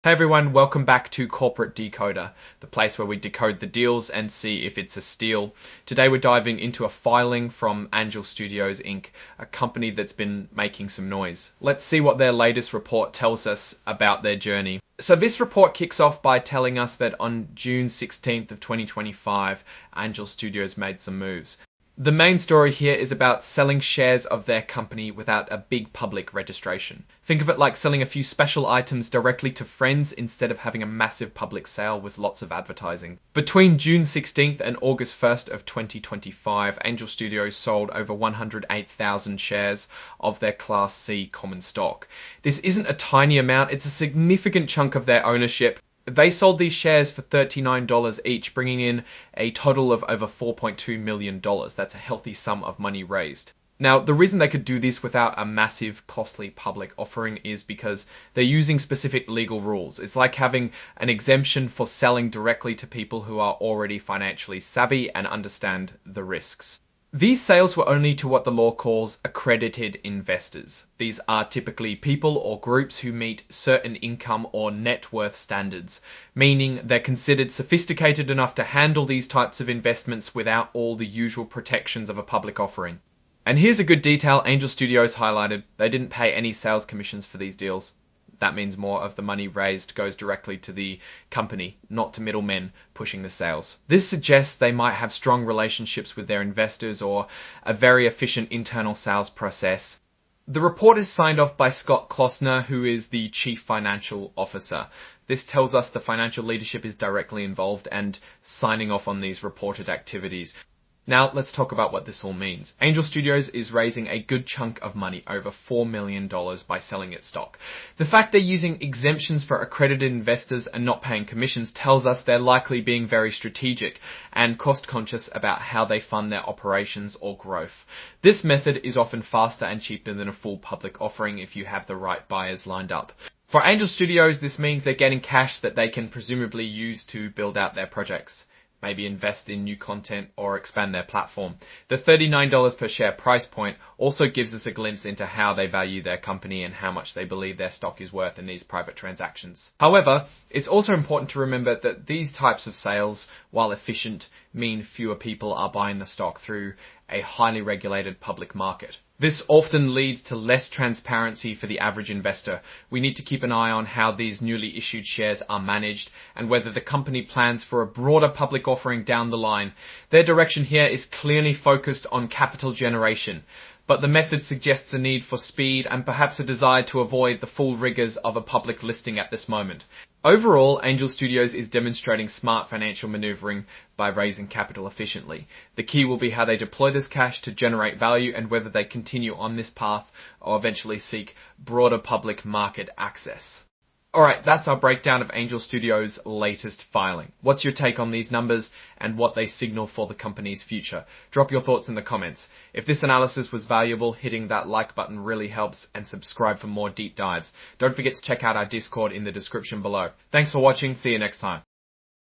Hey everyone, welcome back to Corporate Decoder, the place where we decode the deals and see if it's a steal. Today we're diving into a filing from Angel Studios Inc., a company that's been making some noise. Let's see what their latest report tells us about their journey. So this report kicks off by telling us that on June 16th of 2025, Angel Studios made some moves. The main story here is about selling shares of their company without a big public registration. Think of it like selling a few special items directly to friends instead of having a massive public sale with lots of advertising. Between June 16th and August 1st of 2025, Angel Studios sold over 108,000 shares of their Class C common stock. This isn't a tiny amount, it's a significant chunk of their ownership. They sold these shares for $39 each, bringing in a total of over $4.2 million. That's a healthy sum of money raised. Now, the reason they could do this without a massive, costly public offering is because they're using specific legal rules. It's like having an exemption for selling directly to people who are already financially savvy and understand the risks. These sales were only to what the law calls accredited investors. These are typically people or groups who meet certain income or net worth standards, meaning they're considered sophisticated enough to handle these types of investments without all the usual protections of a public offering. And here's a good detail Angel Studios highlighted. They didn't pay any sales commissions for these deals. That means more of the money raised goes directly to the company, not to middlemen pushing the sales. This suggests they might have strong relationships with their investors or a very efficient internal sales process. The report is signed off by Scott Klossner, who is the Chief Financial Officer. This tells us the financial leadership is directly involved and signing off on these reported activities. Now, let's talk about what this all means. Angel Studios is raising a good chunk of money, over $4 million, by selling its stock. The fact they're using exemptions for accredited investors and not paying commissions tells us they're likely being very strategic and cost-conscious about how they fund their operations or growth. This method is often faster and cheaper than a full public offering if you have the right buyers lined up. For Angel Studios, this means they're getting cash that they can presumably use to build out their projects. Maybe invest in new content or expand their platform. The $39 per share price point also gives us a glimpse into how they value their company and how much they believe their stock is worth in these private transactions. However, it's also important to remember that these types of sales, while efficient, mean fewer people are buying the stock through a highly regulated public market. This often leads to less transparency for the average investor. We need to keep an eye on how these newly issued shares are managed and whether the company plans for a broader public offering down the line. Their direction here is clearly focused on capital generation, but the method suggests a need for speed and perhaps a desire to avoid the full rigors of a public listing at this moment. Overall, Angel Studios is demonstrating smart financial maneuvering by raising capital efficiently. The key will be how they deploy this cash to generate value and whether they continue on this path or eventually seek broader public market access. Alright, that's our breakdown of Angel Studios' latest filing. What's your take on these numbers and what they signal for the company's future? Drop your thoughts in the comments. If this analysis was valuable, hitting that like button really helps, and subscribe for more deep dives. Don't forget to check out our Discord in the description below. Thanks for watching, see you next time.